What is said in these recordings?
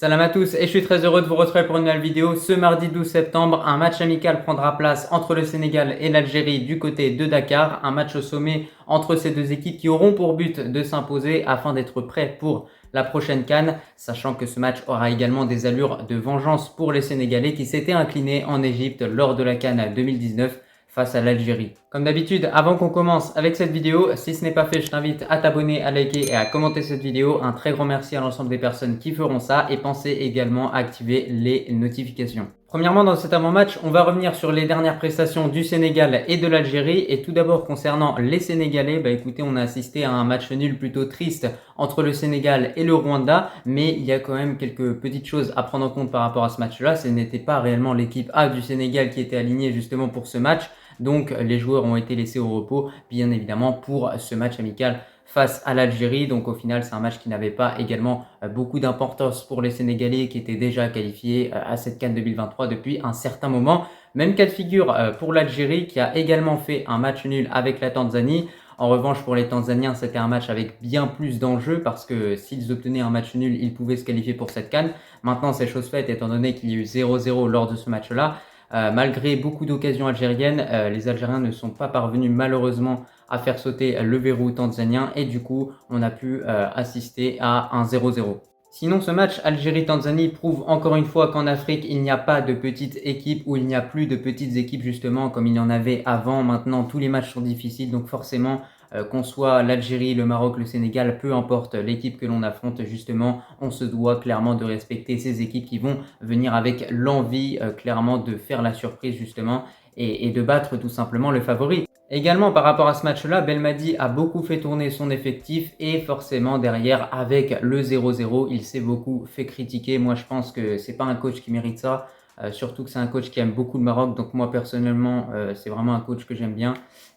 Salam à tous et je suis très heureux de vous retrouver pour une nouvelle vidéo. Ce mardi 12 septembre, un match amical prendra place entre le Sénégal et l'Algérie du côté de Dakar. Un match au sommet entre ces deux équipes qui auront pour but de s'imposer afin d'être prêts pour la prochaine CAN, sachant que ce match aura également des allures de vengeance pour les Sénégalais qui s'étaient inclinés en Égypte lors de la CAN 2019 face à l'Algérie. Comme d'habitude, avant qu'on commence avec cette vidéo, si ce n'est pas fait, je t'invite à t'abonner, à liker et à commenter cette vidéo. Un très grand merci à l'ensemble des personnes qui feront ça et pensez également à activer les notifications. Premièrement, dans cet avant-match, on va revenir sur les dernières prestations du Sénégal et de l'Algérie. Et tout d'abord, concernant les Sénégalais, écoutez, on a assisté à un match nul plutôt triste entre le Sénégal et le Rwanda. Mais il y a quand même quelques petites choses à prendre en compte par rapport à ce match-là. Ce n'était pas réellement l'équipe A du Sénégal qui était alignée justement pour ce match. Donc les joueurs ont été laissés au repos, bien évidemment, pour ce match amical face à l'Algérie. Donc au final, c'est un match qui n'avait pas également beaucoup d'importance pour les Sénégalais qui étaient déjà qualifiés à cette CAN 2023 depuis un certain moment. Même cas de figure pour l'Algérie qui a également fait un match nul avec la Tanzanie. En revanche, pour les Tanzaniens, c'était un match avec bien plus d'enjeux parce que s'ils obtenaient un match nul, ils pouvaient se qualifier pour cette CAN. Maintenant, c'est chose faite étant donné qu'il y a eu 0-0 lors de ce match-là. Malgré beaucoup d'occasions algériennes, les Algériens ne sont pas parvenus malheureusement à faire sauter le verrou tanzanien et du coup on a pu assister à un 0-0. Sinon, ce match Algérie-Tanzanie prouve encore une fois qu'en Afrique, il n'y a pas de petites équipes ou il n'y a plus de petites équipes justement comme il y en avait avant. Maintenant, tous les matchs sont difficiles, donc forcément, qu'on soit l'Algérie, le Maroc, le Sénégal, peu importe l'équipe que l'on affronte justement, on se doit clairement de respecter ces équipes qui vont venir avec l'envie clairement de faire la surprise justement et de battre tout simplement le favori. Également par rapport à ce match-là, Belmadi a beaucoup fait tourner son effectif et forcément derrière avec le 0-0, il s'est beaucoup fait critiquer. Moi je pense que c'est pas un coach qui mérite ça, surtout que c'est un coach qui aime beaucoup le Maroc. Donc moi personnellement, c'est vraiment un coach que j'aime bien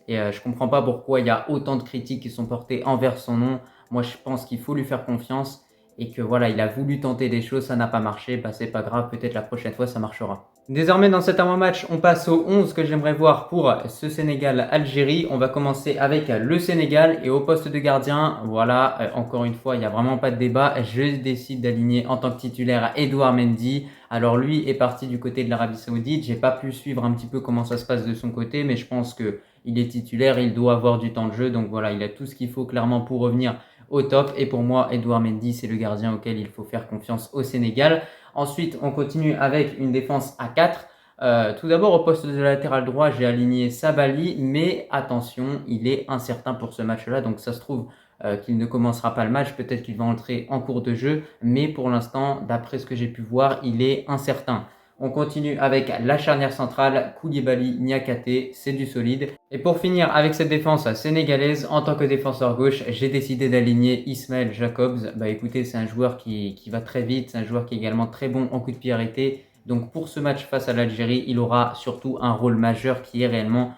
et je comprends pas pourquoi il y a autant de critiques qui sont portées envers son nom. Moi je pense qu'il faut lui faire confiance et que voilà, il a voulu tenter des choses, ça n'a pas marché, c'est pas grave, peut-être la prochaine fois ça marchera. Désormais dans cet avant-match, on passe au 11 que j'aimerais voir pour ce Sénégal-Algérie. On va commencer avec le Sénégal et au poste de gardien, voilà, encore une fois, il n'y a vraiment pas de débat. Je décide d'aligner en tant que titulaire Edouard Mendy. Alors lui est parti du côté de l'Arabie Saoudite. J'ai pas pu suivre un petit peu comment ça se passe de son côté, mais je pense qu'il est titulaire, il doit avoir du temps de jeu. Donc voilà, il a tout ce qu'il faut clairement pour revenir au top. Et pour moi, Edouard Mendy, c'est le gardien auquel il faut faire confiance au Sénégal. Ensuite, on continue avec une défense à 4. Tout d'abord, au poste de latéral droit, j'ai aligné Sabali, mais attention, il est incertain pour ce match-là. Donc ça se trouve qu'il ne commencera pas le match, peut-être qu'il va entrer en cours de jeu, mais pour l'instant, d'après ce que j'ai pu voir, il est incertain. On continue avec la charnière centrale, Koulibaly, Niakate, c'est du solide. Et pour finir avec cette défense sénégalaise, en tant que défenseur gauche, j'ai décidé d'aligner Ismaël Jacobs. Écoutez, c'est un joueur qui va très vite, c'est un joueur qui est également très bon en coup de pied arrêté. Donc pour ce match face à l'Algérie, il aura surtout un rôle majeur qui est réellement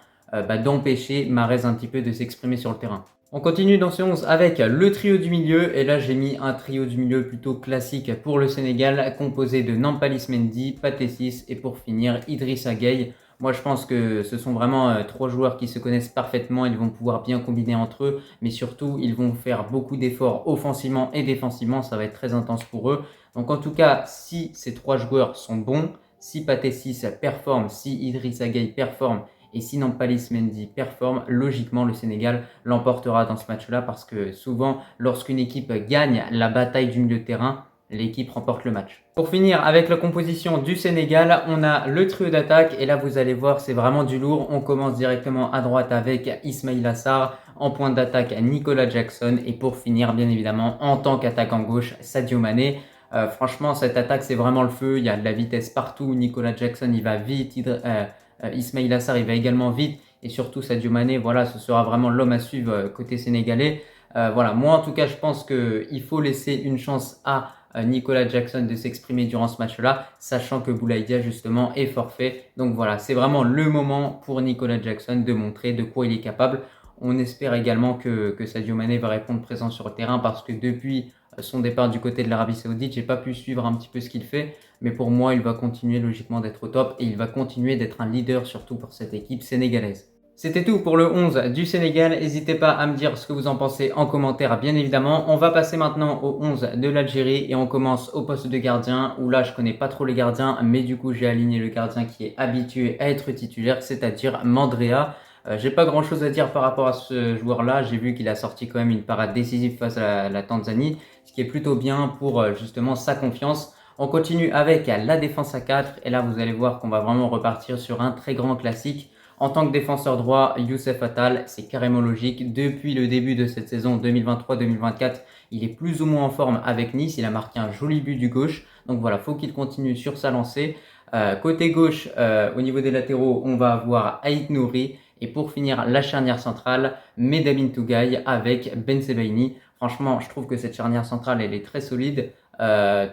d'empêcher Mahrez un petit peu de s'exprimer sur le terrain. On continue dans ce 11 avec le trio du milieu et là j'ai mis un trio du milieu plutôt classique pour le Sénégal composé de Nampalys Mendy, Pathé Ciss et pour finir Idrissa Gueye. Moi je pense que ce sont vraiment trois joueurs qui se connaissent parfaitement, ils vont pouvoir bien combiner entre eux mais surtout ils vont faire beaucoup d'efforts offensivement et défensivement, ça va être très intense pour eux. Donc en tout cas si ces trois joueurs sont bons, si Pathé Ciss performe, si Idrissa Gueye performe et si Nampalys Mendy performe, logiquement le Sénégal l'emportera dans ce match-là parce que souvent, lorsqu'une équipe gagne la bataille du milieu de terrain, l'équipe remporte le match. Pour finir avec la composition du Sénégal, on a le trio d'attaque et là vous allez voir c'est vraiment du lourd. On commence directement à droite avec Ismaïla Sarr, en pointe d'attaque Nicolas Jackson et pour finir bien évidemment en tant qu'attaquant gauche Sadio Mané. Franchement cette attaque c'est vraiment le feu, il y a de la vitesse partout, Nicolas Jackson il va vite, Ismaïla Sarr il va également vite et surtout Sadio Mané, voilà, ce sera vraiment l'homme à suivre côté sénégalais. Voilà, moi en tout cas je pense qu'il faut laisser une chance à Nicolas Jackson de s'exprimer durant ce match-là, sachant que Boulaye Dia justement est forfait. Donc voilà, c'est vraiment le moment pour Nicolas Jackson de montrer de quoi il est capable. On espère également que Sadio Mané va répondre présent sur le terrain parce que depuis son départ du côté de l'Arabie Saoudite, j'ai pas pu suivre un petit peu ce qu'il fait, mais pour moi, il va continuer logiquement d'être au top et il va continuer d'être un leader surtout pour cette équipe sénégalaise. C'était tout pour le 11 du Sénégal. N'hésitez pas à me dire ce que vous en pensez en commentaire, bien évidemment. On va passer maintenant au 11 de l'Algérie et on commence au poste de gardien où là, je connais pas trop les gardiens, mais du coup, j'ai aligné le gardien qui est habitué à être titulaire, c'est-à-dire Mandrea. J'ai pas grand-chose à dire par rapport à ce joueur-là. J'ai vu qu'il a sorti quand même une parade décisive face à la Tanzanie, ce qui est plutôt bien pour justement sa confiance. On continue avec la défense à 4 et là, vous allez voir qu'on va vraiment repartir sur un très grand classique. En tant que défenseur droit, Youssef Attal, c'est carrément logique. Depuis le début de cette saison 2023-2024, il est plus ou moins en forme avec Nice. Il a marqué un joli but du gauche. Donc voilà, faut qu'il continue sur sa lancée. Côté gauche, au niveau des latéraux, on va avoir Aït Nouri. Et pour finir, la charnière centrale, Medamine Tougaï avec Ben Sebaini. Franchement, je trouve que cette charnière centrale, elle est très solide.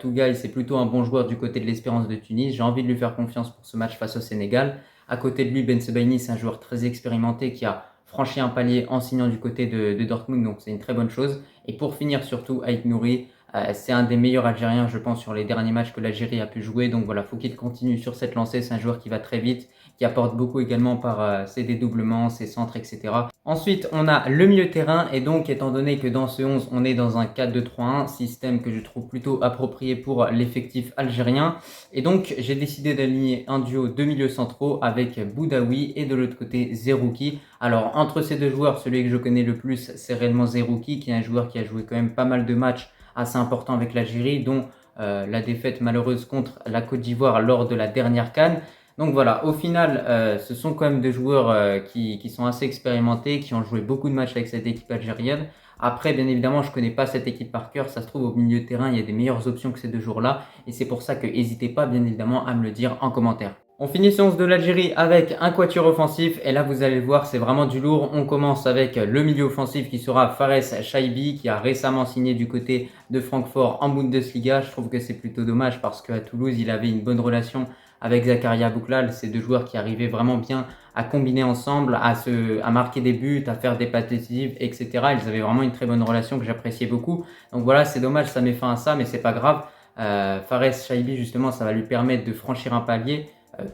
Tougaï, c'est plutôt un bon joueur du côté de l'Espérance de Tunis. J'ai envie de lui faire confiance pour ce match face au Sénégal. À côté de lui, Ben Sebaini, c'est un joueur très expérimenté qui a franchi un palier en signant du côté de Dortmund, donc c'est une très bonne chose. Et pour finir, surtout, Aït Nouri, c'est un des meilleurs Algériens, je pense, sur les derniers matchs que l'Algérie a pu jouer. Donc voilà, faut qu'il continue sur cette lancée. C'est un joueur qui va très vite, qui apporte beaucoup également par ses dédoublements, ses centres, etc. Ensuite, on a le milieu de terrain. Et donc, étant donné que dans ce 11, on est dans un 4-2-3-1, système que je trouve plutôt approprié pour l'effectif algérien. Et donc, j'ai décidé d'aligner un duo de milieux centraux avec Boudaoui et de l'autre côté Zerouki. Alors, entre ces deux joueurs, celui que je connais le plus, c'est réellement Zerouki, qui est un joueur qui a joué quand même pas mal de matchs assez important avec l'Algérie, dont la défaite malheureuse contre la Côte d'Ivoire lors de la dernière CAN. Donc voilà, au final, ce sont quand même des joueurs qui sont assez expérimentés, qui ont joué beaucoup de matchs avec cette équipe algérienne. Après, bien évidemment, je ne connais pas cette équipe par cœur. Ça se trouve, au milieu de terrain, il y a des meilleures options que ces deux joueurs-là. Et c'est pour ça que n'hésitez pas, bien évidemment, à me le dire en commentaire. On finit ce 11 de l'Algérie avec un quatuor offensif et là vous allez le voir c'est vraiment du lourd. On commence avec le milieu offensif qui sera Fares Chaibi qui a récemment signé du côté de Francfort en Bundesliga. Je trouve que c'est plutôt dommage parce qu'à Toulouse il avait une bonne relation avec Zakaria Bouklal. Ces deux joueurs qui arrivaient vraiment bien à combiner ensemble, à marquer des buts, à faire des passes décisives, etc. Ils avaient vraiment une très bonne relation que j'appréciais beaucoup. Donc voilà, c'est dommage, ça met fin à ça, mais c'est pas grave. Fares Chaibi justement ça va lui permettre de franchir un palier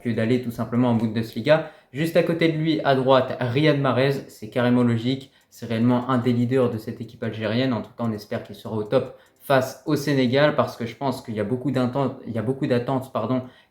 que d'aller tout simplement en Bundesliga. Juste à côté de lui, à droite, Riyad Mahrez, c'est carrément logique. C'est réellement un des leaders de cette équipe algérienne. En tout cas, on espère qu'il sera au top face au Sénégal parce que je pense qu'il y a beaucoup d'attentes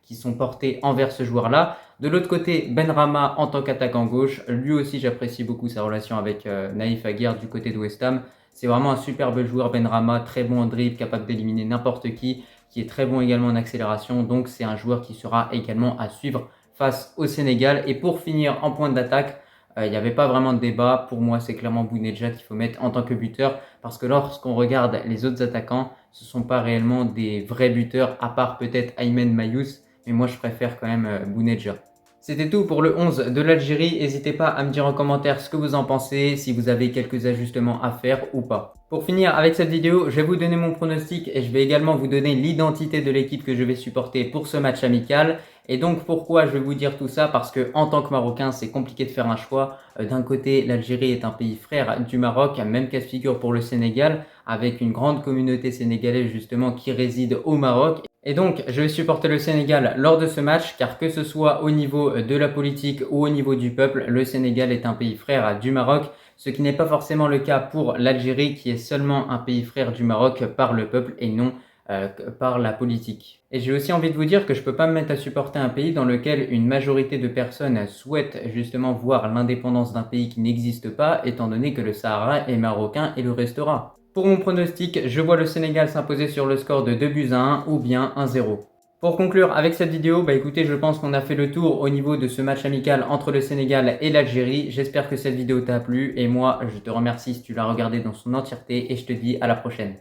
qui sont portées envers ce joueur-là. De l'autre côté, Benrahma en tant qu'attaquant gauche. Lui aussi, j'apprécie beaucoup sa relation avec Naïf Aguerd du côté de West Ham. C'est vraiment un superbe joueur, Benrahma, très bon en dribble, capable d'éliminer n'importe qui est très bon également en accélération. Donc, c'est un joueur qui sera également à suivre face au Sénégal. Et pour finir en point d'attaque, il n'y avait pas vraiment de débat. Pour moi, c'est clairement Bounedjah qu'il faut mettre en tant que buteur. Parce que lorsqu'on regarde les autres attaquants, ce ne sont pas réellement des vrais buteurs, à part peut-être Aymen Mayous. Mais moi, je préfère quand même Bounedjah. C'était tout pour le 11 de l'Algérie. N'hésitez pas à me dire en commentaire ce que vous en pensez, si vous avez quelques ajustements à faire ou pas. Pour finir avec cette vidéo, je vais vous donner mon pronostic et je vais également vous donner l'identité de l'équipe que je vais supporter pour ce match amical. Et donc pourquoi je vais vous dire tout ça? Parce que en tant que Marocain, c'est compliqué de faire un choix. D'un côté, l'Algérie est un pays frère du Maroc, même cas de figure pour le Sénégal, avec une grande communauté sénégalaise justement qui réside au Maroc. Et donc, je vais supporter le Sénégal lors de ce match, car que ce soit au niveau de la politique ou au niveau du peuple, le Sénégal est un pays frère du Maroc, ce qui n'est pas forcément le cas pour l'Algérie, qui est seulement un pays frère du Maroc par le peuple et non par la politique. Et j'ai aussi envie de vous dire que je ne peux pas me mettre à supporter un pays dans lequel une majorité de personnes souhaitent justement voir l'indépendance d'un pays qui n'existe pas, étant donné que le Sahara est marocain et le restera. Pour mon pronostic, je vois le Sénégal s'imposer sur le score de 2-1 ou bien 1-0. Pour conclure avec cette vidéo, écoutez, je pense qu'on a fait le tour au niveau de ce match amical entre le Sénégal et l'Algérie. J'espère que cette vidéo t'a plu et moi, je te remercie si tu l'as regardé dans son entièreté et je te dis à la prochaine.